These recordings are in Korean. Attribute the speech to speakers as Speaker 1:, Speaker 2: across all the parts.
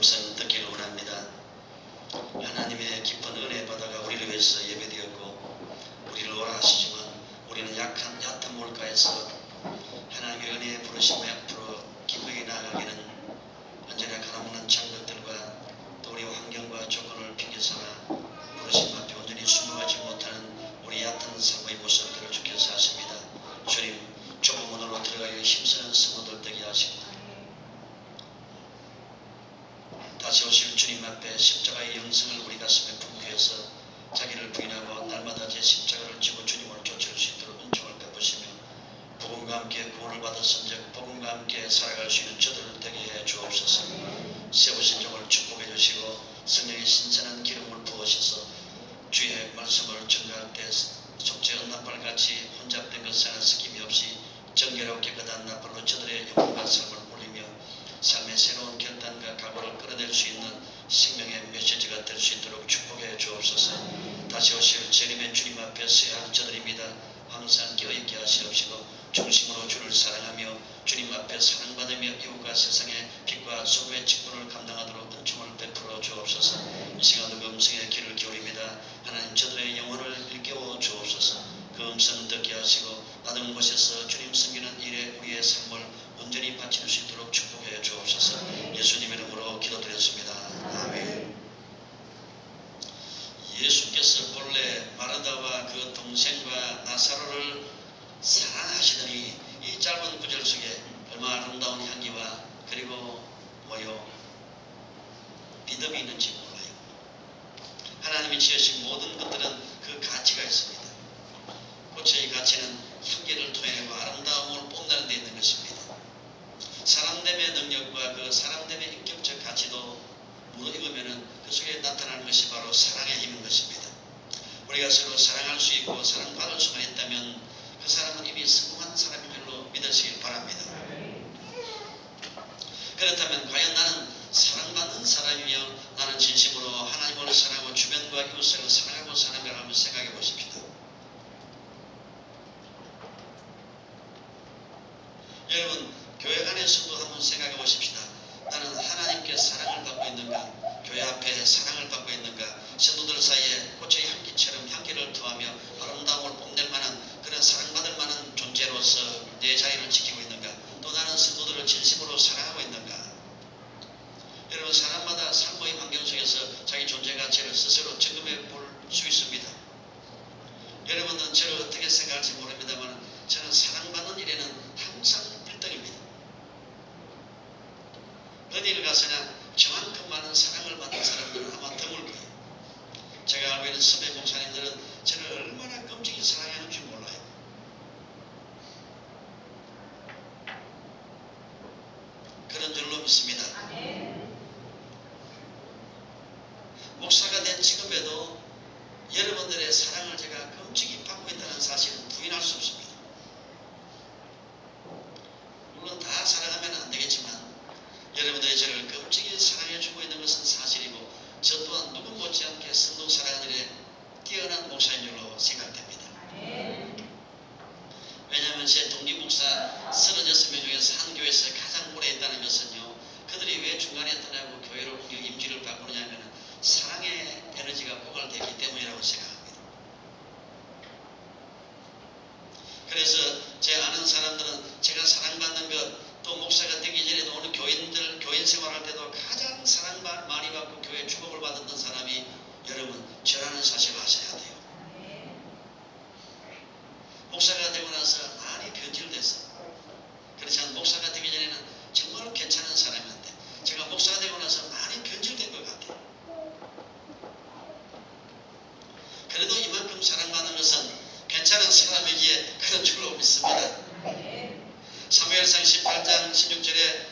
Speaker 1: 음성 듣기를 원합니다. 하나님의 깊은 은혜 바다가 우리를 위해서 예배되었고 우리를 오라 하시지만 우리는 얕은 물가에서 하나님의 은혜에 부르심에 앞으로 기쁘게 나아가기는 언제나 가난없는 장벽들과 또 우리 환경과 조건을 핑계삼아 부르심 앞에 온전히 순종하지 못하는 우리 얕은 삶의 모습들을 주께서 하십니다. 주님, 좁은 문으로 들어가기 힘쓰는 성도들 되게 하시고 다시 오실 주님 앞에 십자가의 영성을 우리 가슴에 품게 해서 자기를 부인하고 날마다 제 십자가를 지고 주님을 쫓을 수 있도록 은총을 베푸시며 복음과 함께 구원을 받았은즉 복음과 함께 살아갈 수 있는 저들을 되게 해 주옵소서. 세우신 종을 축복해 주시고 성령의 신선한 기름을 부으셔서 주의 말씀을 전가할 때 속죄 은나팔같이 혼잡된 것을 하나 스김이 없이 정결하고 깨끗한 나팔로 저들의 영혼과 삶을 올리며 삶의 새로운 결단과 각오를 끌어낼 수 있는 생명의 메시지가 될 수 있도록 축복해 주옵소서. 다시 오실 재림의 주님 앞에 서야 할 저들입니다. 항상 깨어있게 하시옵시고 중심으로 주를 사랑하며 주님 앞에 사랑받으며 이웃과 세상의 빛과 소금의 직분을 감당하도록 은총을 베풀어 주옵소서. 이 시간 그 음성의 귀를 기울입니다. 하나님 저들의 영혼을 일깨워 주옵소서. 그 음성 듣게 하시고 낮은 곳에서 주님 섬기는 일에 우리의 삶을 온전히 바칠 수 있도록 축복해 주옵소서. 예수님 이름으로 기도드렸습니다. 아멘. 예수께서 본래 마르다와 그 동생과 나사로를 사랑하시더니 이 짧은 구절 속에 얼마나 아름다운 향기와 그리고 믿음이 있는지 몰라요. 하나님이 지으신 모든 것들은 그 가치가 있습니다. 꽃의 가치는 향기를 토해내고 아름다움을 뽐내는 데 있는 것입니다. 사람됨의 능력과 그 사람됨의 인격적 가치도 무르익으면 그 속에 나타나는 것이 바로 사랑의 힘인 것입니다. 우리가 서로 사랑할 수 있고 사랑받을 수만 있다면 그 사람은 이미 성공한 사람인 줄로 믿으시길 바랍니다. 그렇다면 과연 나는 사랑받는 사람이며 나는 진심으로 하나님을 사랑하고 주변과 이웃을 사랑하고 사는가 한번 생각해 보십시다. 여러분, 교회 안에서도 한번 생각해 보십시다. 나는 하나님께 사랑을 받고 있는가? 교회 앞에 사랑을 받고 있는가? 성도들 사이에 꽃의 향기처럼 향기를 더하며 아름다움을 뽐낼 만한 그런 사랑받을 만한 존재로서 내 자리를 지키고 있는가? 또 나는 성도들을 진심으로 사랑하고 있는가? 여러분, 사람마다 삶의 환경 속에서 자기 존재 가치를 스스로 점검해 볼 수 있습니다. 여러분은 저를 어떻게 생각할지 모릅니다만 저는 사랑받는 일에는 항상 1등입니다. 어디를 가서나 저만큼 많은 사랑을 받는 사람들은 아마 드물 거예요. 제가 알고 있는 선배 목사님들은 저를 얼마나 끔찍이 사랑하는지 몰라요. 그런 줄로 믿습니다. 목사가 된 지금에도 여러분들의 사랑을 제가 끔찍이 받고 있다는 사실은 부인할 수 없습니다. 물론 다 사랑하면 안 되겠지만 여러분들이 저를 끔찍이 사랑해주고 있는 것은 사실이고 저 또한 누구 못지않게 성도 사랑하는 일에 뛰어난 목사인 줄로 생각됩니다. 왜냐하면 제 동기 목사 36명 중에서 한 교회에서 가장 오래 있다는 것은요, 그들이 왜 중간에 떠나고 교회로 옮겨 임지를 바꾸느냐면 사랑의 에너지가 고갈되기 때문이라고 생각합니다. 그래서 제 아는 사람들은 제가 사랑받는 것, 또 목사가 되기 전에도 오늘 교인 생활할 때도 가장 사랑 많이 받고 교회 축복을 받았던 사람이 여러분 저라는 사실을 아셔야 돼요. 목사가 되고 나서 많이 변질돼서, 그렇지만 목사가 되기 전에는 정말 괜찮은 사람이었는데 제가 목사가 되고 나서 많이 변질된 것 같아요. 그래도 이만큼 사랑받는 것은 괜찮은 사람이기에 그런 줄로 믿습니다. 사무엘상 18장 16절에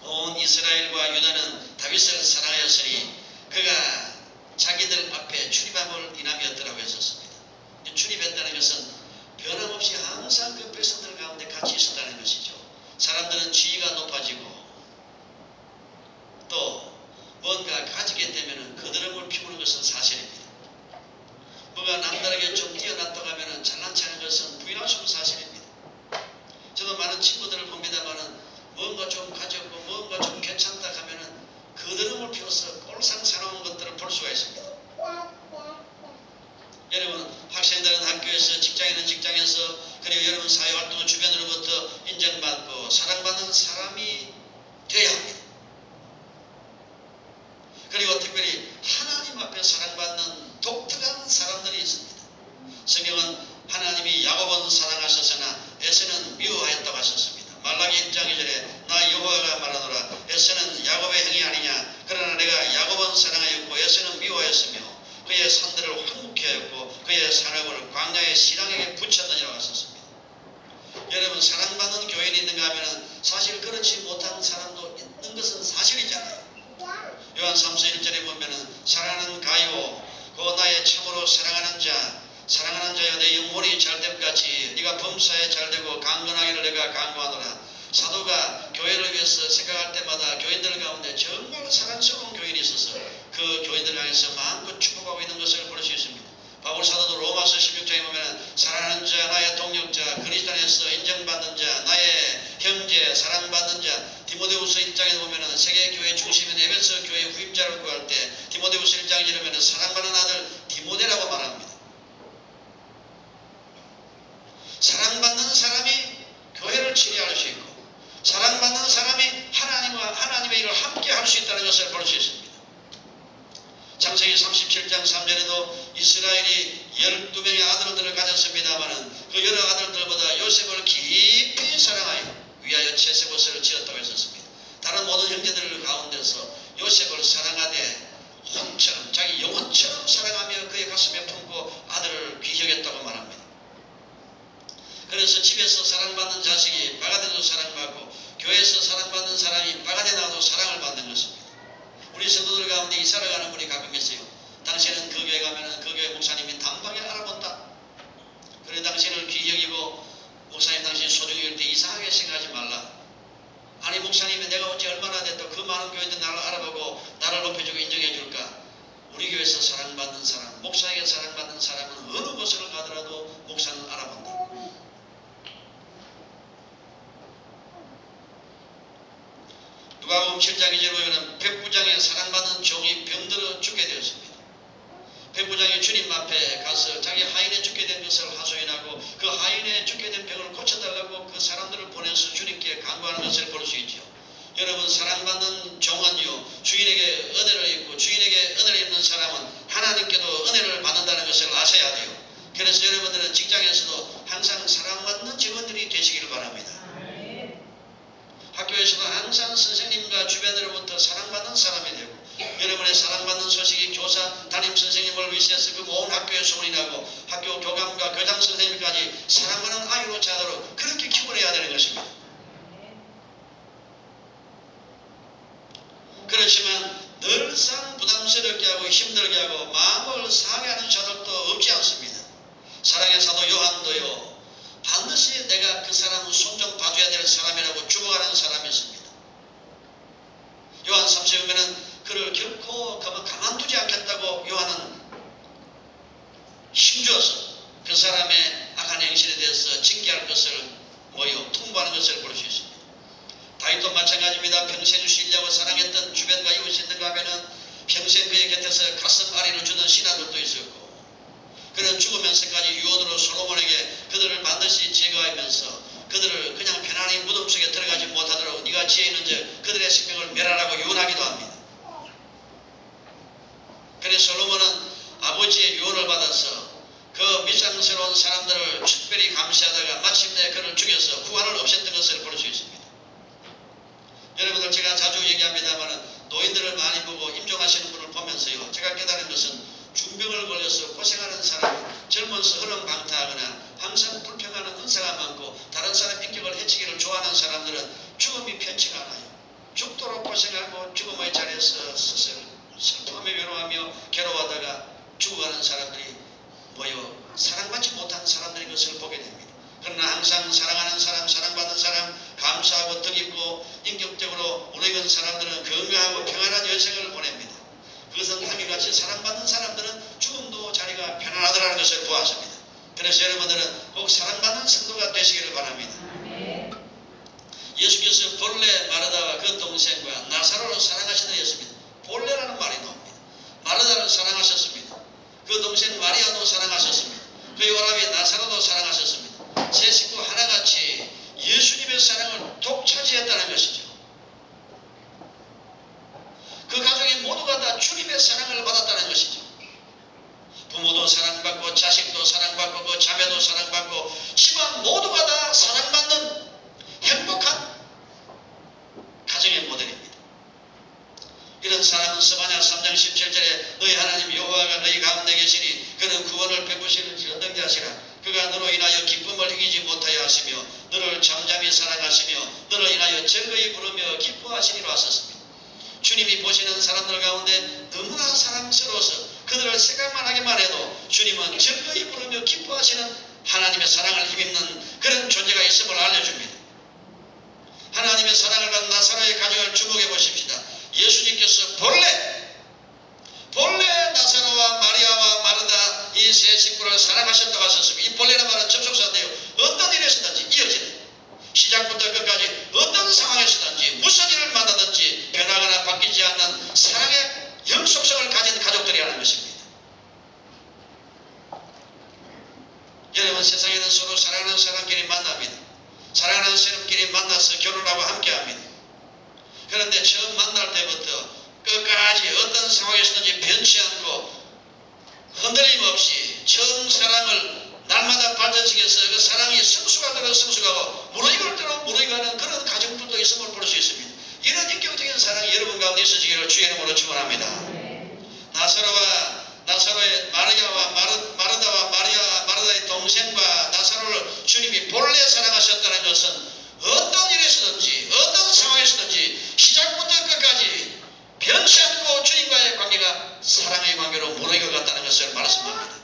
Speaker 1: 온 이스라엘과 유다는 다윗을 사랑하였으니 그가 자기들 앞에 출입함을 인함이었더라고 했었습니다. 출입했다는 것은 변함없이 항상 그 백성들 가운데 같이 있었다는 것이죠. 사람들은 지위가 높아지고 또 뭔가 가지게 되면 거드름을 피우는 것은 사실입니다. 뭐가 남들에게 좀 뛰어났다고 하면 잘난 체하는 것은 부인할 수 없는 사실입니다. 저도 많은 친구들을 봅니다만은 뭔가 좀 가졌고 뭔가 좀 괜찮다 하면은 요한 3서 1절에 보면은 사랑하는 가요 곧 나의 참으로 사랑하는 자여 내 영혼이 잘됨 같이 네가 범사에 잘되고 강건하기를 내가 간구하노라. 사도가 교회를 위해서 생각할 때마다 교인들 가운데 정말 사랑스러운 교인이 있어서 그 교인들 향해서 마음껏 축복하고 있는 것을 볼 수 있습니다. 바울 사도도 로마서 16장에 보면 사랑하는 자, 나의 동력자, 그리스도 안에서 인정받는 자, 나의 형제, 사랑받는 자. 디모데후서 1장에 보면 세계교회 중심인 에베소 교회 후임자를 구할 때 디모데후서 1장에 이르면 사랑받는 아들 디모데라고 말합니다. 사랑받는 사람이 교회를 치료할 수 있고 사랑받는 사람이 하나님의 일을 함께 할 수 있다는 것을 볼 수 있습니다. 창세기 37장 3절에도 이스라엘이 12명의 아들들을 가졌습니다마는 그 여러 아들들보다 요셉을 깊이 사랑하여 위하여 채색옷을 지었다고 했었습니다. 다른 모든 형제들 가운데서 요셉을 사랑하되 혼처럼 자기 영혼처럼 사랑하며 그의 가슴에 품고 아들을 귀여겼다고 말합니다. 그래서 집에서 사랑받는 자식이 바가되도 사랑받고 교회에서 사랑받는 사람이 바가되 나와도 사랑을 받는 것입니다. 우리 성도들 가운데 이사를 가는 분이 가끔 있어요. 당신은 그 교회 가면은 그 교회 목사님이 단박에 알아본다. 그래 당신을 귀히 여기고 목사님 당신 소중히 여길 때 이상하게 생각하지 말라. 아니 목사님이 내가 온 지 얼마나 됐다. 그 많은 교회들 나를 알아보고 나를 높여주고 인정해 줄까. 우리 교회에서 사랑받는 사람, 목사에게 사랑받는 사람은 어느 곳을 가더라도 목사는 알아본다. 누가복음 7장 2절에 보면 백부장의 사랑받는 종이 병들어 죽게 되었습니다. 백부장이 주님 앞에 가서 자기 하인에 죽게 된 것을 하소연하고 그 하인에 죽게 된 병을 고쳐달라고 그 사람들을 보내서 주님께 간구하는 것을 볼 수 있죠. 여러분 사랑받는 종은요 주인에게 은혜를 입고 주인에게 은혜를 입는 사람은 하나님께도 은혜를 받는다는 것을 아셔야 돼요. 그래서 여러분들은 직장에서도 항상 사랑받는 직원들이 되시길 바랍니다. 학교에서도 항상 선생님과 주변으로부터 사랑받는 사람이 되고 여러분의 사랑받는 소식이 교사, 담임 선생님을 위시해서 그 온 학교에 소문이 나고 학교 교감과 교장 선생님까지 사랑하는 아이로 자도록 그렇게 키워내야 되는 것입니다. 그렇지만 늘상 부담스럽게 하고 힘들게 하고 마음을 상해하는 자들도 없지 않습니다. 사랑의 사도 요한도요 반드시 내가 그 사람은 손 좀 봐줘야 될 사람이라고 죽어가는 사람이 있습니다. 요한 3서에 보면은 그를 결코 가만두지 않겠다고 요한은 힘주어서 그 사람의 악한 행실에 대해서 징계할 것을 통보하는 것을 볼 수 있습니다. 다윗도 마찬가지입니다. 평생 신뢰하고 사랑했던 주변과 이웃들과 하면은 평생 그의 곁에서 가슴 아리를 주던 신하들도 있었고 그는 죽으면서까지 유언으로 솔로몬에게 그들을 반드시 제거하면서 그들을 그냥 편안히 무덤 속에 들어가지 못하도록 네가 지혜 있는 즉 그들의 생명을 멸하라고 유언하기도 합니다. 그래서 솔로몬은 아버지의 유언을 받아서 그 미장스러운 사람들을 특별히 감시하다가 마침내 그를 죽여서 후환을 없앴던 것을 볼 수 있습니다. 여러분들 제가 자주 얘기합니다만 노인들을 많이 보고 임종하시는 분을 보면서요 제가 깨달은 것은 중병을 걸려서 고생하는 사람, 젊어서 흐름방탕하거나 항상 불평하는 은사가 많고 다른 사람 인격을 해치기를 좋아하는 사람들은 죽음이 편치가 않아요. 죽도록 고생하고 죽음의 자리에서 슬퍼하며 외로워하며 괴로워하다가 죽어가는 사람들이 사랑받지 못한 사람들인 것을 보게 됩니다. 그러나 항상 사랑하는 사람, 사랑받는 사람, 감사하고 뜻깊고 인격적으로 우러익은 사람들은 건강하고 평안한 여생을 보냅니다. 그것은 하늘같이 사랑받는 사람들은 죽음도 자리가 편안하다는 것을 보았습니다. 그래서 여러분들은 꼭 사랑받는 성도가 되시기를 바랍니다. 예수께서 본래 마르다와 그 동생과 나사로를 사랑하시던 예수입니다. 본래라는 말이 나옵니다. 마르다를 사랑하셨습니다. 그 동생 마리아도 사랑하셨습니다. 그 오라비 나사로도 사랑하셨습니다. 세 식구 하나같이 예수님의 사랑을 독차지했다는 것이죠. 그 가족이 모두가 다 주님의 사랑을 받았다는 것이죠. 부모도 사랑받고 자식도 사랑받고 그 자매도 사랑받고 집안 모두가 다 사랑받는 행복한 가정의 모델입니다. 이런 사랑은 스바냐 3장 17절에 너희 하나님 여호와가 너희 가운데 계시니 그는 구원을 베푸시는 전능자시라. 그가 너로 인하여 기쁨을 이기지 못하여 하시며 너를 잠잠히 사랑하시며 너를 인하여 즐거이 부르며 기뻐하시니로 하셨습니다. 주님이 보시는 사람들 가운데 너무나 사랑스러워서 그들을 생각만 하기만 해도 주님은 즐거이 부르며 기뻐하시는 하나님의 사랑을 힘입는 그런 존재가 있음을 알려줍니다. 하나님의 사랑을 받은 나사로의 가정을 주목해 보십시다. 예수님께서 본래 나사로와 마리아와 마르다 이 세 식구를 사랑하셨다고 하셨습니다. 이 본래는 말은 접속사인데요. 어떤 일에서든지 이어지는 시작부터 끝까지 어떤 상황에서든지 무슨 일을 만나든지 변하거나 바뀌지 않는 사랑의 영속성을 가진 가족들이라는 것입니다. 여러분, 세상에는 서로 사랑하는 사람끼리 만납니다. 사랑하는 사람끼리 만나서 결혼하고 함께합니다. 그런데 처음 만날 때부터 끝까지 어떤 상황에서든지 변치 않고 흔들림 없이 처음 사랑을 날마다 발전시켜서 그 사랑이 성숙하더라도 성숙하고 무너지고 때로 무너지가는 그런 가정들도 있음을 볼 수 있습니다. 이런 인격적인 사랑이 여러분 가운데 있으시기를 주의 이름으로 축원합니다. 나사로의 마리아와 마르다와 마르다의 동생과 나사로를 주님이 본래 사랑하셨다는 것은 어떤 일에서든지 어떤 상황에서든지 시작부터 끝까지 변치 않고 주님과의 관계가 사랑의 관계로 무너져 갔다는 것을 말씀합니다.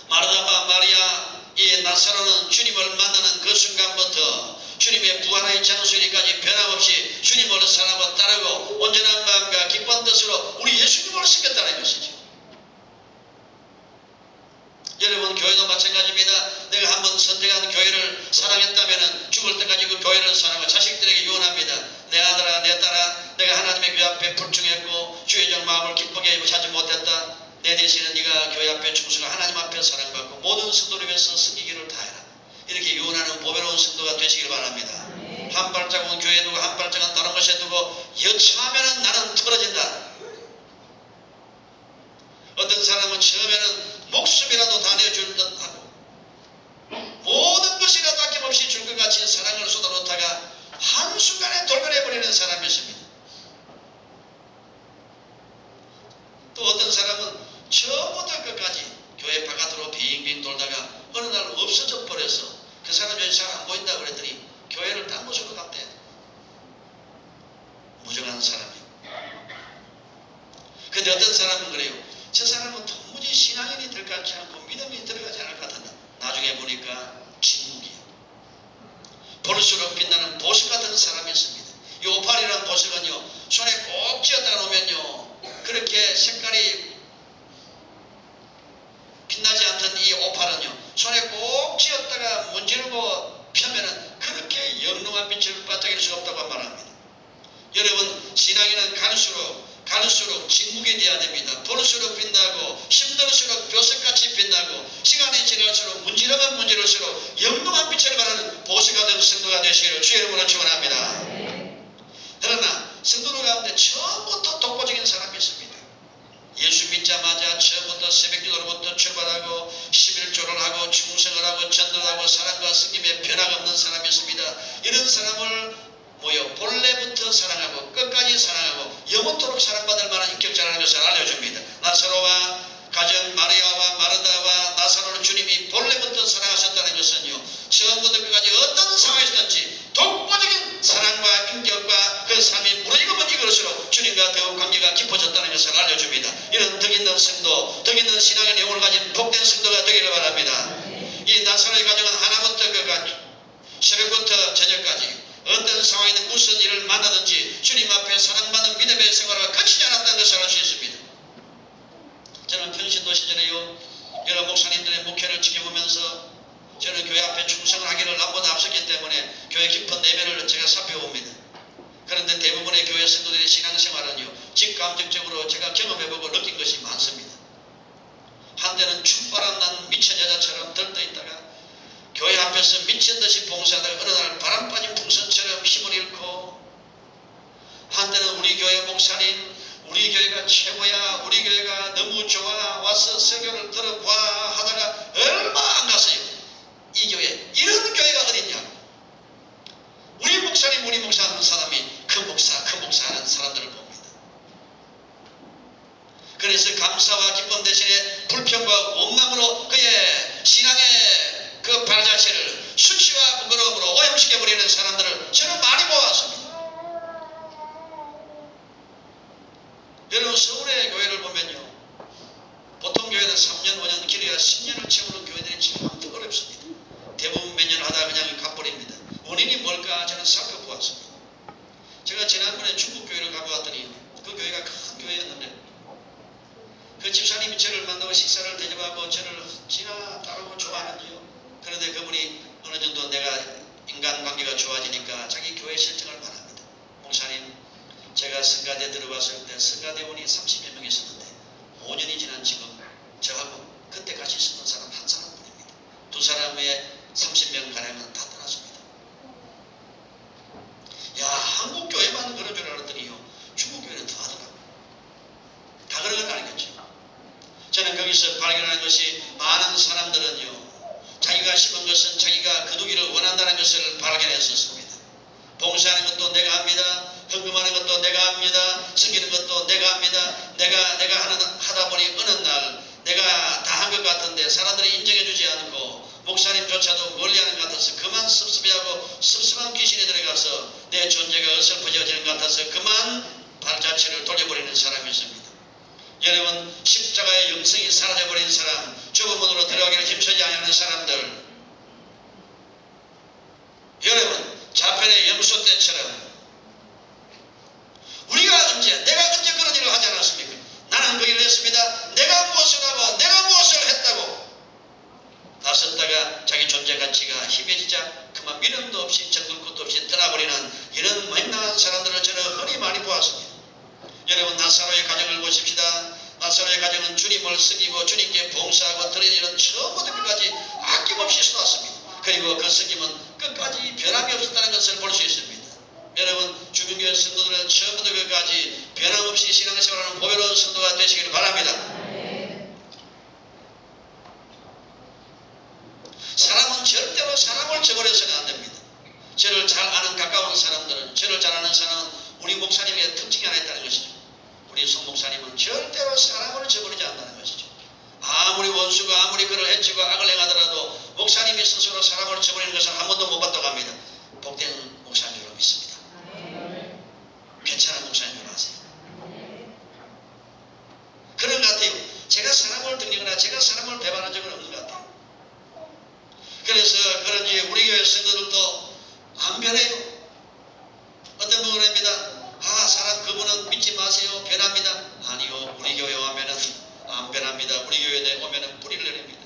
Speaker 1: 마르다와 마리아, 이 나사로는 주님을 만나는 그 순간부터 주님의 부활의 장소이기까지 변함없이 주님을 사랑하고 따르고 온전한 마음과 기쁜 뜻으로 우리 예수님을 섬겼다는 것이죠. 여러분, 교회도 마찬가지입니다. 내가 한번 선택한 교회를 사랑했다면 죽을 때까지 그 교회를 사랑하고 자식들에게 유언합니다. 내 아들아, 내 딸아, 내가 하나님의 교회 앞에 불충했고 주의적 마음을 기쁘게 하지 못했다. 내 대신에 네가 교회 앞에 충성하고 하나님 앞에 사랑받고 모든 성도를 위해서 섬기기를 다해라. 이렇게 유언하는 보배로운 성도가 되시길 바랍니다. 한 발자국은 교회에 두고 한 발자국은 다른 곳에 두고 여차하면 나는 틀어진다. 어떤 사람은 처음에는 목숨이라도 다 내줄 듯하고 모든 것이라도 아낌없이 줄 것 같이 사랑을 쏟아놓다가 한순간에 돌변해버리는 사람이 있습니다. 또 어떤 사람은 처음부터 끝까지 교회 바깥으로 빙빙 돌다가 어느 날 없어져 버려서 그 사람 여기 잘 안 보인다고 그랬더니 교회를 딴 곳으로 갔대. 무정한 사람이에요. 근데 어떤 사람은 그래요. 저 사람은 도무지 신앙인이 들어가지 않고 믿음이 들어가지 않을 것 같은데 나중에 보니까 진국이에요. 볼수록 빛나는 보석 같은 사람이 있습니다. 이 오팔이라는 보석은요, 손에 꼭 쥐었다가 놓으면요, 그렇게 색깔이 빛나지 않던 이 오팔은요, 손에 꼭 쥐었다가 문지르고 펴면은 그렇게 영롱한 빛을 반짝일 수가 없다고 말합니다. 여러분, 신앙인은 갈수록 진국이 되어야 됩니다. 볼수록 빛나고 힘들수록 벼슬같이 빛나고 시간이 지날수록 문지르면 문지를수록 영롱한 빛을 발하는 보석가 된 성도가 되시기를 주의 이름으로 축원합니다. 그러나 성도들 가운데 처음부터 독보적인 사람이 있습니다. 예수 믿자마자 처음부터 새벽기도로부터 출발하고 11조를 하고 충성을 하고 전도를 하고 사랑과 섬김에 변화가 없는 사람이 있습니다. 이런 사람을 본래부터 사랑하고 끝까지 사랑하고 영원토록 사랑받을 만한 인격자라는 것을 알려줍니다. 나사로와 가정 마리아와 마르다와 나사로를 주님이 본래부터 사랑하셨다는 것은요, 처음부터 끝까지 어떤 상황에서든지 독보적인 사랑과 인격과 그 삶이 무너지고 번지고 그럴수록 주님과 더욱 관계가 깊어졌다는 것을 알려줍니다. 이런 덕 있는 성도, 덕 있는 신앙의 내용을 가진 복된 성도가 되기를 바랍니다. 이 나사로의 가정은 하나부터 끝까지 새벽부터 저녁까지 어떤 상황이든 무슨 일을 만나든지 주님 앞에 사랑받는 믿음의 생활을 거치지 않았다는 것을 알 수 있습니다. 저는 평신도 시절에요, 여러 목사님들의 목회를 지켜보면서 저는 교회 앞에 충성을 하기를 남보다 앞섰기 때문에 교회 깊은 내면을 제가 살펴봅니다. 그런데 대부분의 교회 성도들의 신앙생활은요, 직감적으로 제가 경험해보고 느낀 것이 많습니다. 한때는 춤바람 난 미친 여자처럼 들떠있다가 교회 앞에서 미친듯이 봉사하다가 어느 날 바람 빠진 풍선처럼 힘을 잃고, 한때는 우리 교회 목사님, 우리 교회가 최고야, 우리 교회가 너무 좋아, 와서 설교를 들어봐 하다가 얼마 안 갔어요. 이 교회, 이런 교회가 어딨냐. 우리 목사님, 우리 목사 하는 사람이 그 목사 하는 사람들을 봅니다. 그래서 감사와 기쁨 대신에 불평과 원망으로 그의 신앙의 그 발자취를 수치와 부끄러움으로 오염시켜버리는 사람들을 저는 많이 보았습니다. 여러분 서울의 교회를 보면요, 보통 교회는 3년, 5년, 길어야 10년을 채우는 교회들이 참 어렵습니다. 대부분 몇 년 하다 그냥 가버립니다. 원인이 뭘까 저는 살펴보았습니다. 제가 지난번에 중국 교회를 가보았더니 그 교회가 큰 교회였는데 그 집사님이 저를 만나고 식사를 대접하고 저를 지나 따르고 좋아하는지요. 그런데 그분이 어느 정도 내가 인간관계가 좋아지니까 자기 교회 실정을 말합니다. 목사님, 제가 성가대 들어갔을 때 성가대원이 30여 명 있었는데 5년이 지난 지금 저하고 그때 같이 있었던 사람 한 사람뿐입니다. 두 사람 외에 30명 가량은 다 떠났습니다. 야, 한국 교회만 그런 줄 알았더니요, 중국 교회는 더 하더라고요. 다 그런 건 아니겠죠. 저는 거기서 발견한 것이 많은 사람들은요, 자기가 심은 것은 자기가 거두기를 원한다는 것을 발견했었습니다. 봉사하는 것도 내가 합니다. 헌금하는 것도 내가 합니다. 섬기는 것도 내가 합니다. 내가 하다 보니 어느 날 내가 다 한 것 같은데 사람들이 인정해주지 않고 목사님조차도 멀리하는 것 같아서 그만 섭섭해하고 섭섭한 귀신이 들어가서 내 존재가 어설퍼져지는 것 같아서 그만 발자취를 돌려버리는 사람이 있습니다. 여러분, 십자가의 영성이 사라져버린 사람, 좁은 문으로 들어가기를 힘쓰지 않는 사람들, 여러분, 자편의 염소 때처럼 내가 언제 그런 일을 하지 않았습니까? 나는 그 일을 했습니다. 내가 무엇을 하고 내가 무엇을 했다고 나섰다가 자기 존재 가치가 희미해지자 그만 미련도 없이 정들 것도 없이 떠나버리는 이런 맹랑한 사람들을 저는 흔히 많이 보았습니다. 여러분, 나사로의 가정을 보십시다. 나사로의 가정은 주님을 섬기고 주님께 봉사하고 드리는 일은 처음부터 끝까지 아낌없이 쏟았습니다. 그리고 그 섬김은 끝까지 변함이 없었다는 것을 볼 수 있습니다. 여러분, 주민교회 성도들은 처음부터 끝까지 변함없이 신앙생활하는 보배로운 성도가 되시기를 바랍니다. 사람은 절대로 사람을 저버려서는 안 됩니다. 저를 잘 아는 가까운 사람들은, 저를 잘 아는 사람은 우리 목사님의 특징이 하나 있다는 것이죠. 우리 송 목사님은 절대로 사람을 저버리지 않는다는 것이죠. 아무리 원수가 아무리 그를 해치고 악을 행하더라도 목사님이 스스로 사람을 저버리는 것을 한 번도 못 봤다고 합니다. 복된 목사인 줄 믿습니다. 괜찮은 목사인 줄 아세요. 그런 것 같아요. 제가 사람을 등리거나 제가 사람을 배반한 적은 없는 것 같아요. 그래서 그런지 우리 교회 성도들도 안 변해요. 어떤 분은 합니다. 사람 그분은 믿지 마세요. 변합니다. 아니요. 우리 교회 오면은 안 변합니다. 우리 교회에 오면은 뿌리를 내립니다.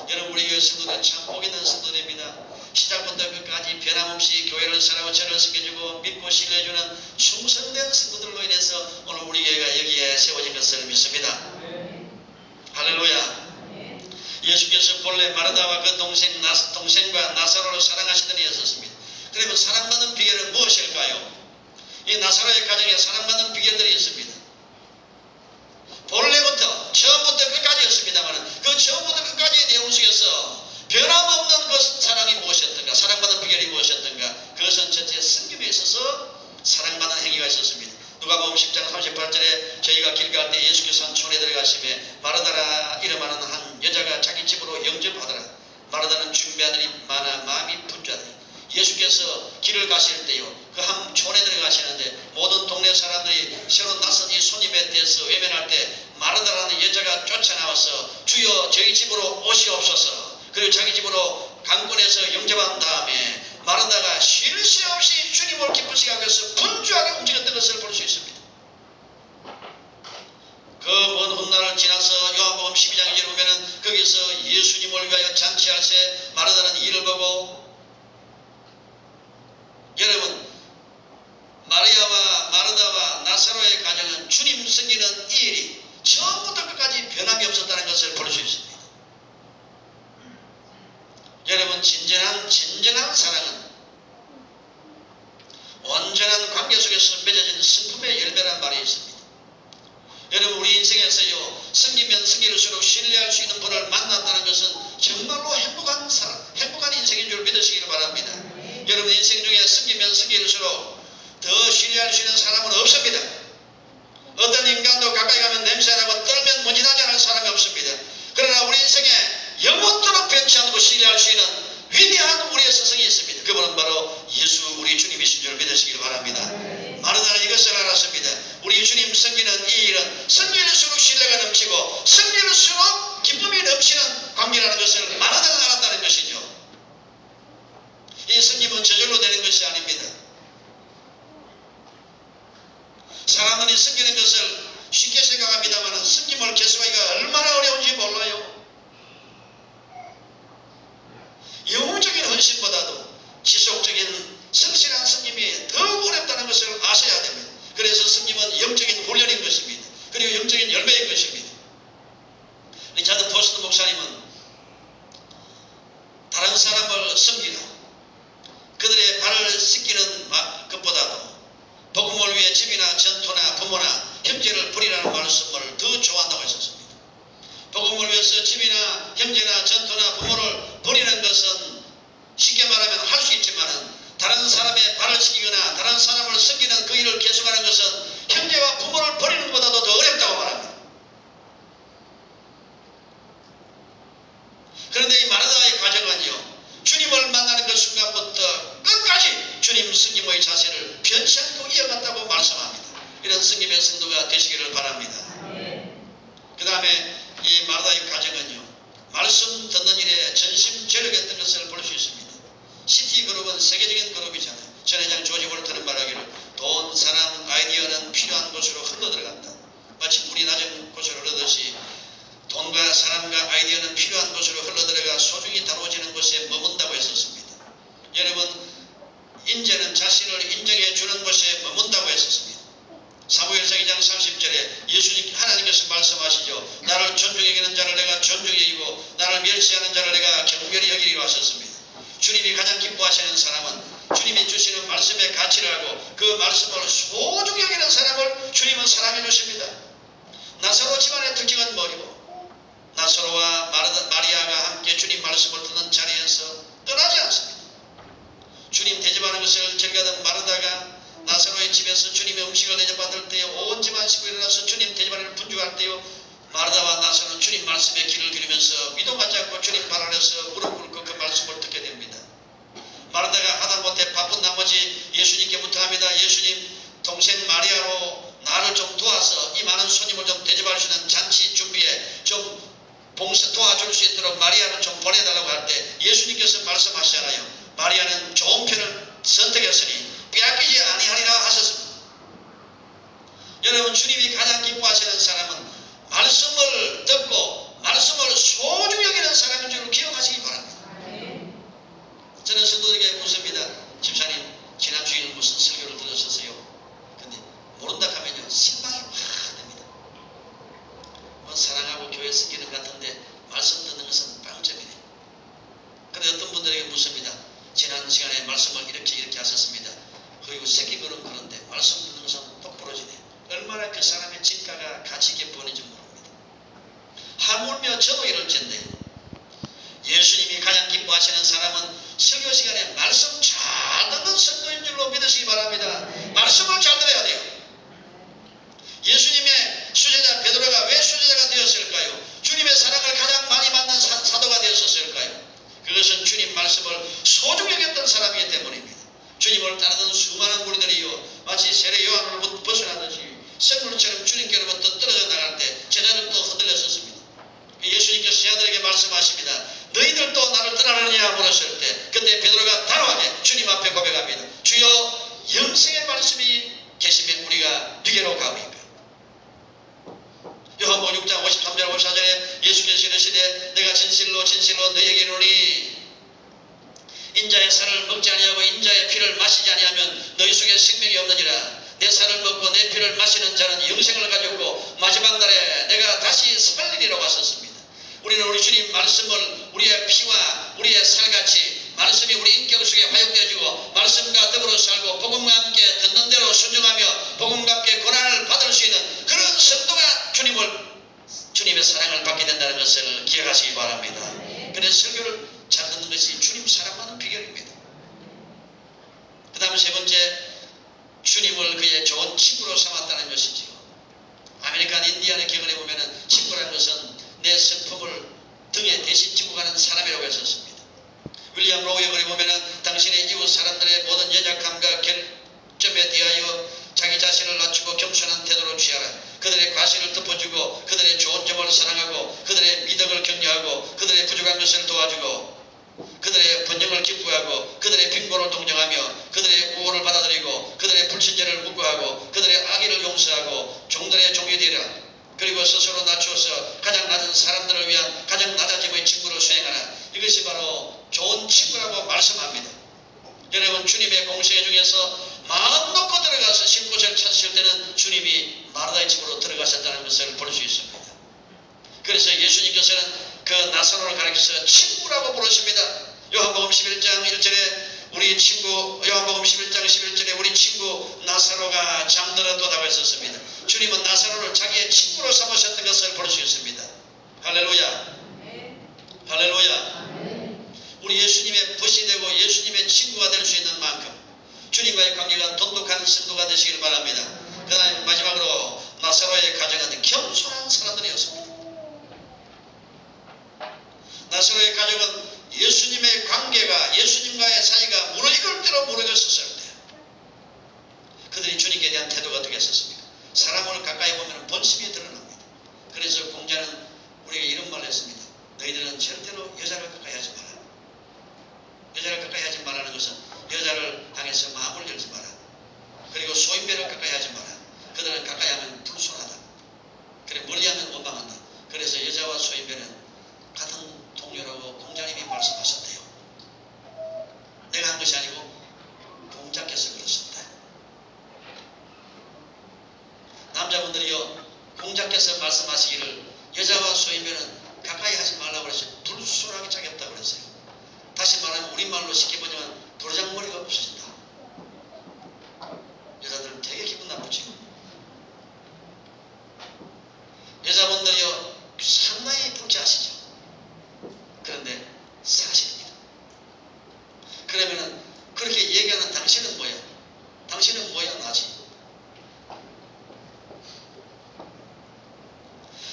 Speaker 1: 여러분, 우리 교회 성도들은 참 복 있는 성도들입니다. 시작부터 끝까지 변함없이 교회를 사랑하고 저를 섬겨주고 믿고 신뢰해주는 충성된 성도들로 인해서 오늘 우리 교회가 여기에 세워진 것을 믿습니다. 할렐루야. 예수께서 본래 마르다와 그 동생과 나사로를 사랑하시던 이였었습니다. 그러면 사랑받는 비결은 무엇일까요? 이 나사로의 가정에 사랑받는 비결들이 있습니다. 본래부터 처음부터 끝까지였습니다만 그 처음부터 끝까지의 내용 속에서 변함없는 그 사랑이 무엇이었던가, 사랑받는 비결이 무엇이었던가, 그것은 첫째 성김에 있어서 사랑받는 행위가 있었습니다. 누가복음 10장 38절에 저희가 길 갈 때 예수께서 한 촌에 들어가시며 마르다라 이름하는 한 여자가 자기 집으로 영접하더라. 마르다는 준비한 일이 많아 마음이 분주하더라. 예수께서 길을 가실 때요, 그 한 촌에 들어가시는데 모든 동네 사람들이 새로 낯선 이 손님에 대해서 외면할 때 마르다라는 여자가 쫓아나와서 주여 저희 집으로 오시옵소서. 그리고 자기 집으로 강권해서 영접한 다음에 마르다가 쉴 새 없이 주님을 기쁘시게 하기 위해서 분주하게 움직였던 것을 볼 수 있습니다. 그 먼 훗날을 지나서 요한복음 12장 2절에 보면은 거기서 예수님을 위하여 잔치할 때 마르다는 이를 보고, 여러분, 마르다와 나사로의 가정은 주님 섬기는 이 일이 처음부터 끝까지 변함이 없었다는 것을 볼 수 있습니다. 여러분, 진정한 사랑은 온전한 관계 속에서 맺어진 성품의 열매란 말이 있습니다. 여러분, 우리 인생에서요, 섬기면 섬길수록 신뢰할 수 있는 분을 만났다는 것은 정말로 행복한 인생인 줄 믿으시기를 바랍니다. 여러분, 인생 중에 섬기면 섬길수록 더 신뢰할 수 있는 사람은 없습니다. 어떤 인간도 가까이 가면 냄새나고 떨면 먼지나지 않을 사람이 없습니다. 그러나 우리 인생에 영원토록 변치 않고 신뢰할 수 있는 위대한 우리의 스승이 있습니다. 그분은 바로 예수 우리 주님이신 줄 믿으시길 바랍니다. 마르다는 이것을 알았습니다. 우리 우리 주님 섬기는 이 일은 섬길수록 신뢰가 넘치고 섬길수록 기쁨이 넘치는 관계라는 것을 마라다가 알았다는 것이죠. 이 섬김은 저절로 되는 것이 아닙니다. 사람들이 섬기는 것을 쉽게 생각합니다만 섬김을 계속하기가 얼마나 어려운지 몰라요. 영웅적인 헌신보다도 지속적인 성실한 섬김이 더욱 어렵다는 것을 아셔야 됩니다. 그래서 섬김은 영적인 훈련인 것입니다. 그리고 영적인 열매인 것입니다. 리차드 포스트 목사님은 다른 사람을 섬기라, 그들의 발을 씻기는 것보다도 복음을 위해 집이나 전토나 부모나 형제를 버리라는 말씀을 더 좋아한다고 했었습니다. 복음을 위해서 집이나 형제나 전토나 부모를 버리는 것은 쉽게 말하면 할 수 있지만 다른 사람의 발을 씻기거나 다른 사람을 섬기는 그 일을 계속하는 것은 형제와 부모를 버리는 것보다도 더 어렵다고 말합니다. 그런데 이 마르다의 과정은요, 주님을 만나는 그 순간부터 끝까지 주님 섬김의 자세를 변치 않고 이어갔다고 말씀합니다. 이런 섬김의 성도가 되시기를 바랍니다. 그 다음에 이 마르다의 과정은요, 말씀 듣는 일에 전심전력했던 것을 볼 수 있습니다. 시티 그룹은 세계적인 그룹이잖아요. 전회장 조지 월터는 말하기를 돈, 사람, 아이디어는 필요한 곳으로 흘러들어간다. 마치 물이 낮은 곳으로 흐르듯이 돈과 사람과 아이디어는 필요한 곳으로 흘러들어가 소중히 다뤄지는 곳에 머문다고 했었습니다. 여러분, 인재는 자신을 인정해 주는 곳에 머문다고 했었습니다. 사무엘상 2장 30절에 예수님 하나님께서 말씀하시죠. 나를 존중히 여기는 자를 내가 존중히 여기고 나를 멸시하는 자를 내가 경멸히 여기리로 하셨습니다. 주님이 가장 기뻐하시는 사람은 주님이 주시는 말씀의 가치를 알고 그 말씀을 소중히 여기는 사람을 주님은 사랑해 주십니다. 나사로 집안의 특징은 뭐이고, 나사로와 마리아가 함께 주님 말씀을 듣는 자리에서 떠나지 않습니다. 주님 대접하는 것을 즐겨하던 마르다가 나사로의 집에서 주님의 음식을 대접받을 때에 온 집안 식구 일어나서 주님 대접하는 분주할 때요, 마르다와 나사로는 주님 말씀에 귀를 기울이면서 미동하지 않고 주님 발 아래서 무릎 꿇고 그 말씀을 듣게 됩니다. 마르다가 하다못해 바쁜 나머지 예수님께 부탁합니다. 예수님, 동생 마리아로 나를 좀 도와서 이 많은 손님을 좀 대접할 수 있는 잔치 준비에 좀 도와줄 수 있도록 마리아를 좀 보내달라고 할 때 예수님께서 말씀하시잖아요. 마리아는 좋은 편을 선택했으니 빼앗기지 아니하리라 하셨습니다. 여러분, 주님이 가장 기뻐하시는 사람은 말씀을 듣고 말씀을 소중히 여기는 사람인 줄 기억하시기 바랍니다. 저는 성도들에게 묻습니다. 집사님, 지난 주일 무슨 설교를 들으셨어요? 근데 모른다 하면요, 실망이 확 됩니다. 뭐 사랑하고 교회 섬기는 것 같은데 말씀 듣는 것은 빵점이네. 그런데 어떤 분들에게 묻습니다. 지난 시간에 말씀을 이렇게 하셨습니다. 그리고 새끼 그런 그런데 말씀 듣는 것은 똑부러지네. 얼마나 그 사람의 진가가 가치 있게 보이는지 모릅니다. 하물며 저도 이럴 텐데 예수님이 가장 기뻐하시는 사람은 설교 시간에 말씀 잘 듣는 성도인 줄로 믿으시기 바랍니다. 말씀을 잘 들어야 돼요. 예수님의 수제자 베드로가 왜 수제자가 되었을까요? 주님의 사랑을 가장 많이 받는 사도가 되었을까요? 그것은 주님 말씀을 소중히 여겼던 사람이기 때문입니다. 주님을 따르던 수많은 무리들이요, 마치 세례 요한으로부터 벗어나듯이 샘물처럼 주님께로부터 떨어져 나갈 때 제자들도 흔들렸었습니다. 예수님께서 제자들에게 말씀하십니다. 너희들도 나를 떠나느냐 물었을 때 그때 베드로가 단호하게 주님 앞에 고백합니다. 주여, 영생의 말씀이 계시면 우리가 누게로 가오리까? 요한복음 6장 53절 54절에 예수께서 이르시되 내가 진실로 진실로 너희에게 이르노니 인자의 살을 먹지 아니하고 인자의 피를 마시지 아니하면 너희 속에 생명이 없느니라. 내 살을 먹고 내 피를 마시는 자는 영생을 가졌고 마지막 날에 내가 다시 살리리라고 하셨습니다. 우리는 우리 주님 말씀을 우리의 피와 우리의 살같이 말씀이 우리 인격 속에 화육되어지고 말씀과 더불어 살고 복음과 함께 듣는 대로 순종하며 복음과 함께 고난을 받을 수 있는 그런 성도가 주님의 사랑을 받게 된다는 것을 기억하시기 바랍니다. 그래서 설교를 잘 듣는 것이 주님 사랑하는 비결입니다. 그 다음에 세 번째, 주님을 그의 좋은 친구로 삼았다는 것이지요. 아메리칸 인디안의 경험에 보면 친구라는 것은 내 슬픔을 등에 대신 지고 가는 사람이라고 했었습니다. 윌리엄 로우의 글에 보면 당신의 이웃 사람들의 모든 연약함과 결점에 대하여 자기 자신을 낮추고 겸손한 태도로 그리고 스스로 낮추어서 가장 낮은 사람들을 위한 가장 낮아짐의 직무를 수행하라. 이것이 바로 좋은 친구라고 말씀합니다. 여러분, 주님의 공생애 중에서 마음 놓고 들어가서 쉴 곳을 찾으실 때는 주님이 마르다의 집으로 들어가셨다는 것을 볼 수 있습니다. 그래서 예수님께서는 그 나사로를 가리켜서 친구라고 부르십니다. 요한복음 11장 1절에 우리 친구, 요한복음 11장 11절에 우리 친구 나사로가 잠들었다고 했었습니다. 주님은 나사로를 자기의 친구로 삼으셨던 것을 볼 수 있습니다. 할렐루야. 할렐루야. 우리 예수님의 벗이 되고 예수님의 친구가 될 수 있는 만큼 주님과의 관계가 돈독한 신도가 되시길 바랍니다. 그 다음에 마지막으로 나사로의 가정은 겸손한 사람들이었습니다. 나사로의 가족은 예수님의 관계가, 예수님과의 사이가 무너질 대로 무너졌었을 때 그들이 주님께 대한 태도가 어떻게 했었습니까? 사람을 가까이 보면 본심이 드러납니다. 그래서 공자는 우리에게 이런 말을 했습니다. 너희들은 절대로 여자를 가까이 하지 마라. 여자를 가까이 하지 말라는 것은 여자를 향해서 마음을 열지 마라. 그리고 소인배를 가까이 하지 마라. 그들은 가까이 하면 불손하다. 그래 멀리하면 원망한다. 그래서 여자와 소인배는 같은 동료라고 공자님이 말씀하셨대요. 내가 한 것이 아니고 공자께서 그러셨다. 남자분들이요, 공자께서 말씀하시기를 여자와 소인배는 가까이 하지 말라고 그랬어요. 불순하게 차겠다고 그랬어요. 다시 말하면 우리말로 쉽게 보면 도장머리가 없어진다. 여자들은 되게 기분 나쁘죠. 여자분들이요, 상당히 불쾌하시죠. 그런데 사실입니다. 그러면은 그렇게 얘기하는 당신은 뭐야? 당신은 뭐야? 나지.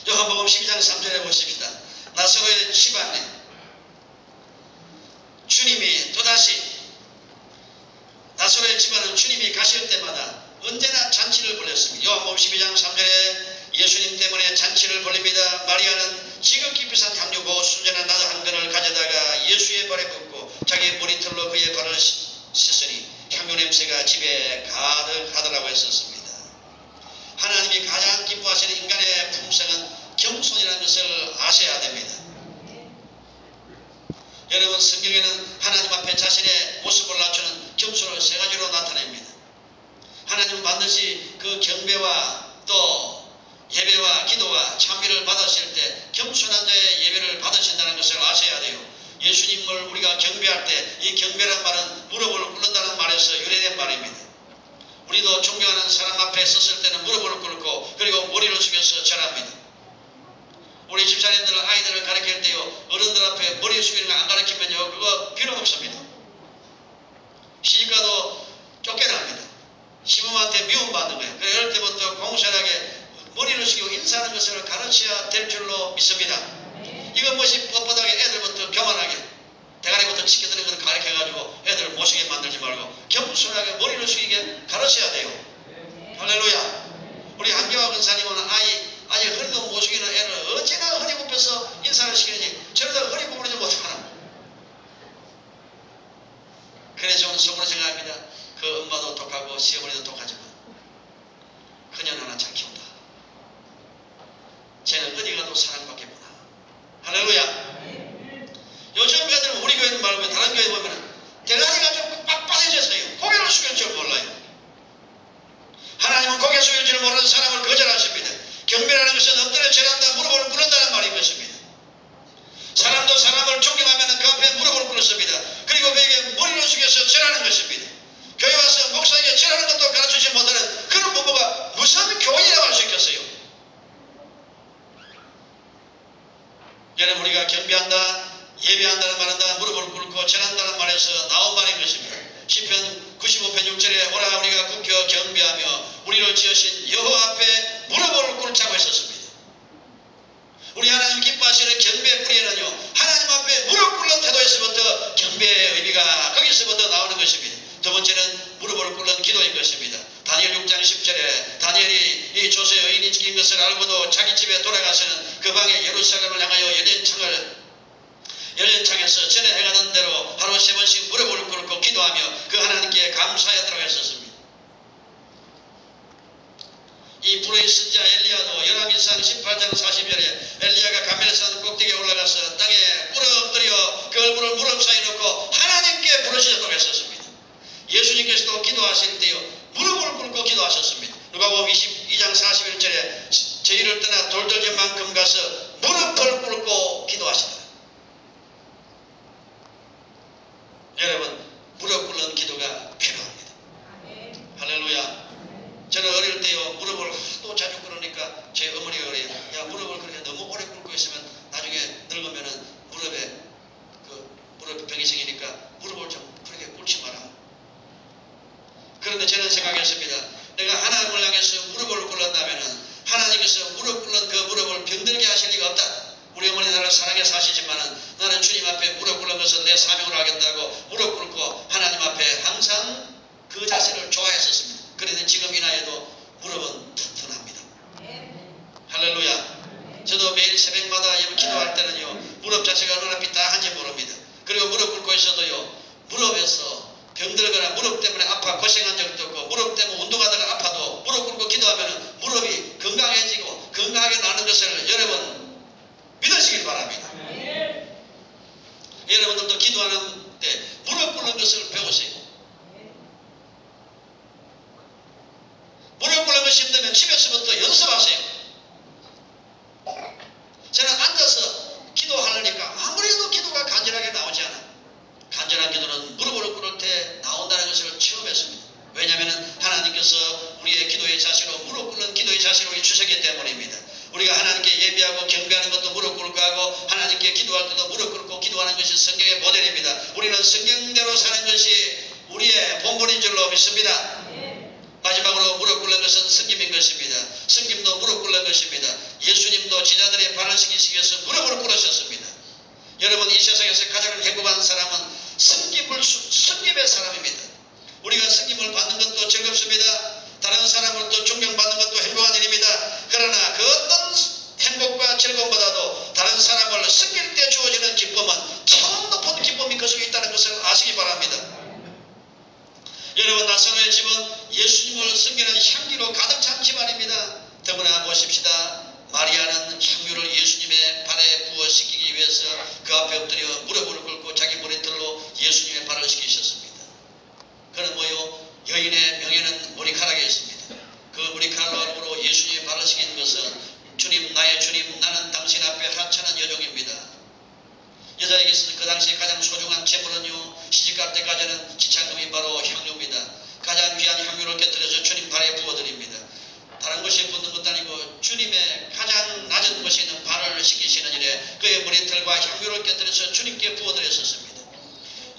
Speaker 1: 요한복음 12장 3절에 보십시다. 나사로의 집안에 주님이 또다시, 나사로의 집안은 주님이 가실 때마다 언제나 잔치를 벌였습니다. 요한복음 12장 3절에 예수님 때문에 잔치를 벌립니다. 마리아는 지극히 비싼 향유고 순전한 나도 한 근을 가져다가 예수의 발에 붓고 자기 머리털로 그의 발을 씻으니 향유 냄새가 집에 가득하더라고 했었습니다. 하나님이 가장 기뻐하시는 인간의 품성은 겸손이라는 것을 아셔야 됩니다. 여러분, 성경에는 하나님 앞에 자신의 모습을 낮추는 겸손을 세 가지로 나타냅니다. 하나님은 반드시 그 경배와 또 예배와 기도와 찬미를 받으실 때 겸손한 자의 예배를 받으신다는 것을 아셔야 돼요. 예수님을 우리가 경배할 때 이 경배란 말은 무릎을 꿇는다는 말에서 유래된 말입니다. 우리도 존경하는 사람 앞에 섰을 때는 무릎을 꿇고 그리고 머리를 숙여서 절합니다. 우리 집사님들 아이들을 가르칠 때요, 어른들 앞에 머리 숙이는 거 안 가르치면요, 그거 필요 없습니다. 시집가도 쫓겨납니다. 시부모한테 미움받는 거예요. 그래서 어릴 때부터 공손하게 머리를 숙이고 인사하는 것을 가르쳐야 될 줄로 믿습니다. 이거 무엇이 뻣뻣하게 애들부터 교만하게 대가리부터 치켜드는 것을 가르쳐가지고 애들을 못쓰게 만들지 말고 겸손하게 머리를 숙이게 가르쳐야 돼요. 할렐루야. 우리 한교화 근사님은 아직 허리도 못 숙이는 애를 어찌나 허리 굽혀서 인사를 시키는지 저러다 허리 구부리지 못하나. 그래서 저는 속으로 생각합니다. 그 엄마도 독하고 시어머니도 독하지만 그녀는 하나 잘 키운다. 쟤는 어디 가도 사랑받겠구나. 할렐루야. 요즘 애들은 우리 교회 말고 다른 교회 보면 대가리가 좀 빡빡해졌어요. 고개를 숙일 줄 몰라요. 하나님은 고개 숙일 줄 모르는 사람을 거절하십니다. 경배라는 것은 엎드려 절한다, 무릎을 꿇는다는 말인 것입니다. 사람도 사람을 존경하면 그 앞에 무릎을 꿇습니다. 그리고 그에게 머리를 숙여서 절하는 것입니다. 교회 와서 목사에게 절하는 것도 가르치지 못하는 그런 부부가 무슨 교회라고 할 수 있겠어요? 여러분, 우리가 경배한다, 예배한다는 말한다, 무릎을 꿇고 절한다는 말에서 나온 말인 것입니다. 시편 95편 6절에 오라 우리가 굳게 경배하며 우리를 지으신 여호와 앞에 무릎을 꿇자고 했었습니다. 우리 하나님 기뻐하시는 경배의 뿌리는요, 하나님 앞에 무릎 꿇는 태도에서부터 경배의 의미가 거기서부터 나오는 것입니다. 두 번째는 무릎을 꿇는 기도인 것입니다. 다니엘 6장 10절에 다니엘이 이 조세 여인이 지킨 것을 알고도 자기 집에 돌아가서는 그 방에 예루살렘을 향하여 열린창에서 전에 해가던 대로 하루 3번씩 무릎을 꿇고 기도하며 그 하나님께 감사하였다고 했었습니다. 이 불의 선지자 엘리야도 열왕기상 18장 40절에 엘리야가 가멜산 꼭대기에 올라가서 땅에 엎드려 그 얼굴을 무릎 사이에 놓고 하나님께 부르짖도록 했었습니다. 예수님께서도 기도하실 때요 무릎을 꿇고 기도하셨습니다. 누가복음 22장 41절에 저희를 떠나 돌들견만큼 가서 무릎을 꿇고 기도하시더라. 여러분 무릎 꿇는 기도가 필요합니다. 할렐루야. 저는 어릴 때요 무릎을 하도 자주 꿇으니까 제 어머니가 그래요. 야 무릎을 그렇게 너무 오래 꿇고 있으면 나중에 늙으면은 무릎에 병이 생기니까 무릎을 좀 그렇게 꿇지 마라. 그런데 저는 생각했습니다. 내가 하나님을 향해서 무릎을 꿇는다면은 하나님께서 무릎 꿇는 그 무릎을 병들게 하실 리가 없다. 우리 어머니 나를 사랑해서 하시지만은 나는 주님 앞에 무릎 꿇는 것은 내 사명으로 하겠다고 무릎 꿇고 하나님 앞에 항상 그 자세를 좋아했었습니다. 그런데 지금 이 나이에도 무릎은 튼튼합니다. 할렐루야. 저도 매일 새벽마다 기도할 때는요 무릎 자체가 얼마나 삐딱한지 모릅니다. 그리고 무릎 꿇고 있어도요 무릎에서 병들거나 무릎 때문에 아파 고생한 적도 없고 무릎 때문에 운동하다가 아파도 무릎 꿇고 기도하면 무릎이 건강해지고 건강하게 나는 것을 여러분 믿으시길 바랍니다. 여러분들도 기도하는 때 무릎 꿇는 것을 배우세요. 무릎 꿇는 것이 힘들면 집에서부터 연습하세요. 저는 앉아서 기도하려니까 아무래도 기도가 간절하게 나오지 않아. 간절한 기도는 무릎을 꿇을 때 나온다는 것을 처음 했습니다. 왜냐하면 하나님께서 우리의 기도의 자세로 무릎 꿇는 기도의 자세로 주셨기 때문입니다. 우리가 하나님께 예배하고 경배하는 것도 무릎 꿇고 하고 하나님께 기도할 때도 무릎 꿇고 기도하는 것이 성경의 모델입니다. 우리는 성경대로 사는 것이 우리의 본분인 줄로 믿습니다. 마지막으로 무릎 꿇는 것은 승김인 것입니다. 승김도 무릎 꿇는 것입니다. 예수님도 제자들의 발을 씻기시기 위해서 무릎을 꿇으셨습니다. 여러분 이 세상에서 가장 행복한 사람은 승김의 사람입니다. 우리가 승김을 받는 것도 즐겁습니다. 다른 사람으로부터 존경받는 것도 행복한 일입니다. 그러나 그 어떤 행복과 즐거움보다도 다른 사람을 섬길 때 주어지는 기쁨은 처음 높은 기쁨이 그 속에 있다는 것을 아시기 바랍니다. 여러분 나사로의 집은 예수님을 섬기는 향기로 가득 찬 집안입니다. 더구나 보십시다. 마리아는 향유를 예수님의 발에 부어 씻기기 위해서 그 앞에 엎드려 무릎을 꿇고 자기 머리털로 예수님의 발을 씻기셨습니다. 그는 뭐요? 여인의 명예는 머리카락에 있습니다. 그 머리카락으로 예수님의 발을 씻긴 것은 주님 나의 주님 나는 당신 앞에 하찮은 여종입니다. 여자에게서 그 당시 가장 소중한 재물은요 시집갈 때까지는 지창금이 바로 향유입니다. 가장 귀한 향유를 곁들여서 주님 발에 부어드립니다. 다른 것이 묻는 것도 아니고 주님의 가장 낮은 곳에 있는 발을 씻기시는 일에 그의 머리털과 향유를 곁들여서 주님께 부어드렸었습니다.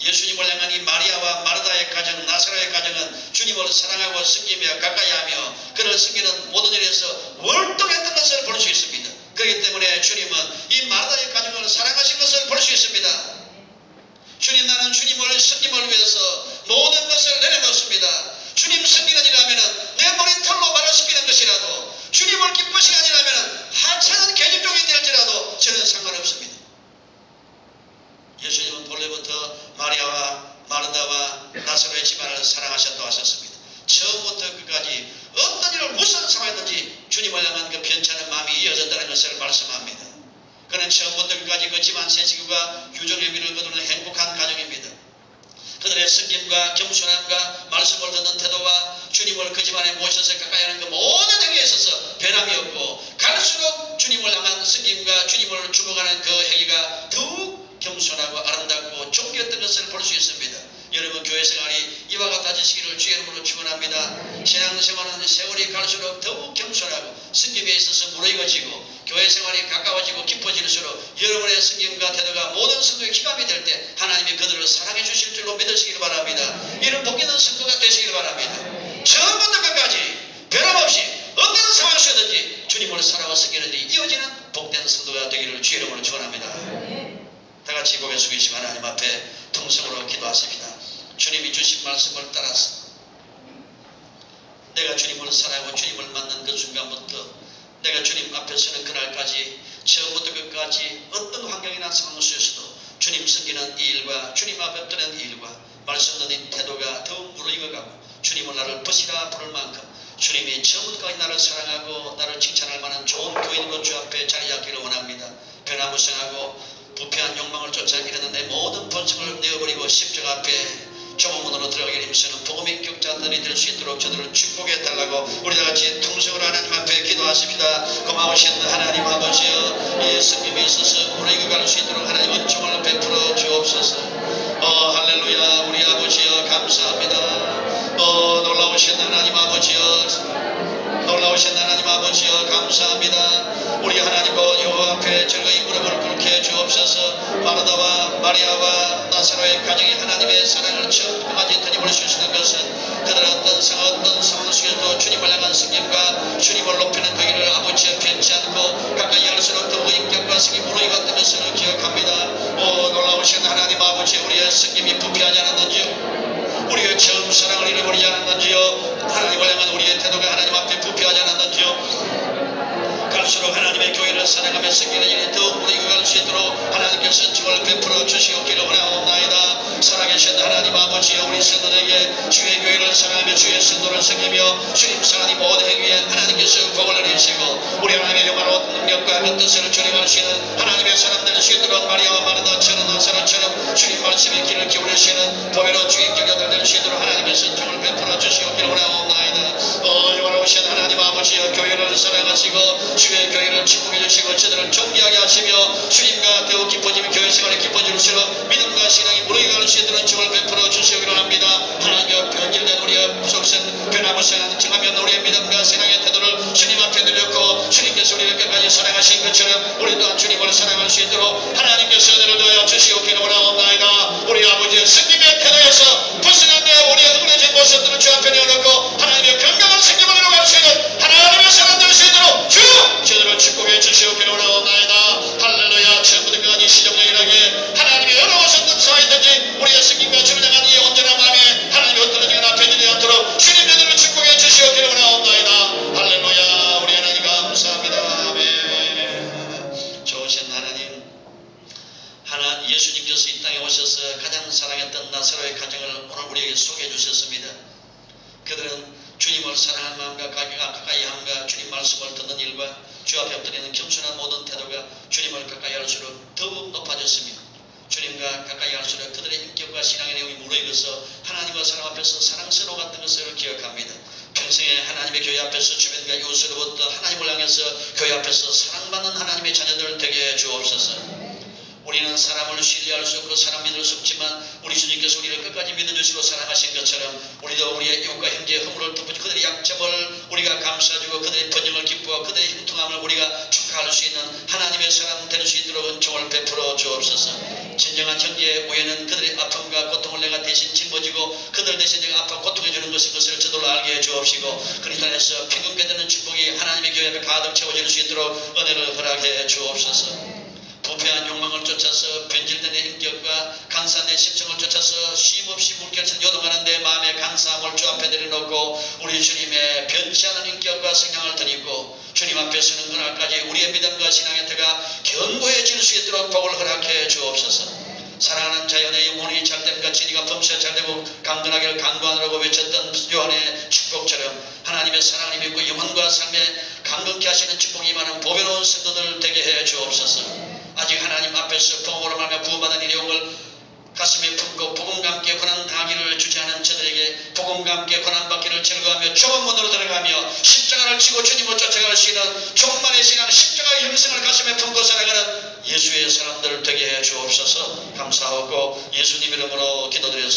Speaker 1: 예수님을 향한 이 마리아와 마르다의 가정, 나사로의 가정은 주님을 사랑하고 섬기며 가까이하며 그를 섬기는 모든 일에서 월등했던 것을 볼 수 있습니다. 그렇기 때문에 주님은 이 마르다의 가정을 사랑하신 것을 볼 수 있습니다. 주님 나는 주님을 섬김을 위해서 모든 것을 내려놓습니다. 주님 섬기는 일이라면 내 머리털로 발을 씻기는 것이라도 주님을 기쁘시는 일이라면 하찮은 계집종이 될지라도 저는 상관없습니다. 예수님은 본래부터 마리아와 마르다와 나사로의 집안을 사랑하셨다고 하셨습니다. 처음부터 끝까지 어떤 일을 무슨 상황이든지 주님을 향한 그 편찮은 마음이 이어졌다는 것을 말씀합니다. 그는 처음부터 끝까지 그 집안 세식과 유종의미를 거두는 행복한 가정입니다. 그들의 섬김과 겸손함과 말씀을 듣는 태도와 주님을 그 집안에 모셔서 가까이 하는 그 모든 행위에 있어서 변함이 없고 갈수록 주님을 향한 섬김과 주님을 주목하는 그 행위가 더욱 겸손하고 아름답고 존귀했던 것을 볼 수 있습니다. 여러분 교회 생활이 이와 같아지시기를 주의 이름으로 축원합니다. 신앙생활은 세월이 갈수록 더욱 겸손하고 섬김에 있어서 무르익어지고 교회 생활이 가까워지고 깊어질수록 여러분의 섬김과 태도가 모든 성도의 기감이 될 때 하나님이 그들을 사랑해 주실 줄로 믿으시길 바랍니다. 이런 복 있는 성도가 되시길 바랍니다. 처음부터 끝까지 변함없이 어떤 상황 속에든지 주님을 사랑하고 섬기는 일이 이어지는 복된 성도가 되기를 주의 이름으로 축원합니다. 다 같이 고개 숙이시고 하나님 앞에 통성으로 기도하십니다. 주님이 주신 말씀을 따라서 내가 주님을 사랑하고 주님을 만난 그 순간부터 내가 주님 앞에 서는 그날까지 처음부터 끝까지 어떤 환경이나 상황 속에서도 주님 섬기는 이 일과 주님 앞에 엎드리는 이 일과 말씀 듣는 태도가 더욱 무르익어가고 주님은 나를 벗이라 부를 만큼 주님이 처음부터까지 나를 사랑하고 나를 칭찬할 만한 좋은 교인으로 주 앞에 자리 잡기를 원합니다. 변화무쌍하고 부패한 욕망을 쫓아 이르는 내 모든 본성을 내어버리고 십자가 앞에 좁은 문으로 들어가게 힘쓰는 복음의 인격자들이 될 수 있도록 저들을 축복해 달라고 우리 다같이 통성으로 하나님 앞에 기도하십니다. 고마우신 하나님 아버지여, 예수님에 있어서 우리가 갈 수 있도록 하나님 은총을 베풀어 주옵소서. 할렐루야. 우리 아버지여 감사합니다. 놀라우신 하나님 아버지여, 놀라우신 하나님 아버지여 감사합니다. 우리 하나님과 여호와 앞에 즐거이 무릎을 꿇게 주옵소서. 마르다와 마리아와 나사로의 가정이 하나님의 사랑을 처음까지 드림을 주시는 것은 그들은 어떤 상황 속에서도 주님을 향한 승님과 주님을 높이는 그 일을 아버지에 변치 않고 가까이 할수록 더욱 인격과 승이 무르익었던 것을 기억합니다. 놀라우신 하나님 아버지, 우리의 승님이 부패하지 않았는지요? 우리의 처음 사랑을 잃어버리지 않았는지요? 하나님을 향한 우리의 태도가 하나님 앞에 부패하지 않았는지요? 갈수록 하나님의 교회를 사랑하며 섬기는 일이 더욱 우리가 갈 수 있도록 하나님께서 증을 베풀어 주시옵기를 원하옵나이다. 살아계신 하나님 아버지여, 우리 성도들에게 주의 교회를 사랑하며 주의 성도를 섬기며 주님 사랑의 모든 행위에 하나님께서 복을 내리시고 우리 하나님의 영화로운 능력과 그 뜻을 주님할 수 있는 하나님의 사람들 될 수 있도록 마리아와 마르다처럼 나사로처럼 주님 말씀에 귀를 기울이시는 보배로 주의 경력을 될 수 있도록 하나님께서 증을 베풀어 주시옵기를 원하옵나이다. 영화로우신 하나님 아버지여, 교회를 사랑하시고 주의 교회를 축복해 주시고 저들을 존귀하게 하시며 주님과 더욱 깊어지며 교회 생활에 깊어질수록 믿음과 신앙이 무르익어 갈 수 있도록 증을 베풀어 주시기로 합니다. 하나님의 변질된 우리의 속성 변화무쌍한 증하면 우리의 믿음과 신앙의 태도를 주님 앞에 늘렸고 주님께서 우리를 끝까지 사랑하신 것처럼 우리 또한 주님을 사랑할 수 있도록 하나님께서 은혜를 더하여 주시옵기를 원하옵나이다. 우리 아버지의 승님의 태도에서 벗어난 데 우리의 흥분해진 모습들을 주 앞에 내어놓고 하나님의 건강한 승님을 이루어갈 수 있는 하나님의 사람 될 수 있도록 주 저들을 축복해 주시옵기를 원하옵나이다. 할렐루야. 처음부터 끝까지 시정령이라게 하나님의 여러 어떤 상황이든지 우리의 승님과 주를 향한 이 온전한 마음에 하나님이 흩어지거나 변질되지 않도록 주님 저들을 축복해 주시옵기를 원하옵나이다. 할렐루야. 우리 하나님 감사합니다. 아멘. 좋으신 하나님, 예수님께서 이 땅에 오셔서 가장 사랑했던 나사로의 가정을 오늘 우리에게 소개해 주셨습니다. 그들은 주님을 사랑하는 마음과 가까이 함과 주님 말씀을 듣는 일과 주 앞에 엎드리는 겸손한 모든 태도가 주님을 가까이 할수록 더욱 높아졌습니다. 주님과 가까이 할수록 그들의 인격과 신앙의 내용이 무르익어서 하나님과 사람 앞에서 사랑스러웠던 것을 기억합니다. 평생에 하나님의 교회 앞에서 주변과 이웃으로부터 하나님을 향해서 교회 앞에서 사랑받는 하나님의 자녀들 되게 주옵소서. 우리는 사람을 신뢰할 수 없고 사람 믿을 수 없지만 우리 주님께서 우리를 끝까지 믿어주시고 사랑하신 것처럼 우리도 우리의 이웃과 형제의 허물을 덮어주고 그들의 약점을 우리가 감싸주고 그들의 번영을 기뻐하고 그들의 형통함을 우리가 축하할 수 있는 하나님의 사람 될 수 있도록 은총을 베풀어 주옵소서. 진정한 형제의 오해는 그들의 아픔과 고통을 내가 대신 짊어지고 그들 대신 내가 아파 고통해 주는 것을 저들로 알게 해 주옵시고 그리스도 안에서 평균게 되는 축복이 하나님의 교회 앞에 가득 채워질 수 있도록 은혜를 허락해 주옵소서. 부패한 욕망을 쫓아서 변질된 내 인격과 간사한 내 심성을 쫓아서 쉼없이 물결처럼 요동하는 내 마음의 간사함을 주 앞에 내려놓고 우리 주님의 변치 않은 인격과 성향을 드리고 주님 앞에 서는 그날까지 우리의 믿음과 신앙의 태가 견고해질 수 있도록 복을 허락해 주옵소서. 사랑하는 자연의 영혼이 잘됨같이 네가 범사에 잘되고 강건하기를 강구하느라고 외쳤던 요한의 축복처럼 하나님의 사랑을 믿고 영혼과 삶에 강건케 하시는 축복이 임하는 보배로운 성도들 되게 해 주옵소서. 아직 하나님 앞에서 복음으로 말하며 구원받은 이 내용을 가슴에 품고 복음과 함께 고난당하기를 주저하는 저들에게 복음과 함께 고난받기를 즐거워하며 좁은 문으로 들어가며 십자가를 지고 주님을 쫓아갈 수 있는 종말의 신앙 십자가의 형성을 가슴에 품고 살아가는 예수의 사람들 되게 해 주옵소서. 감사하고 예수님 이름으로 기도드렸습니다.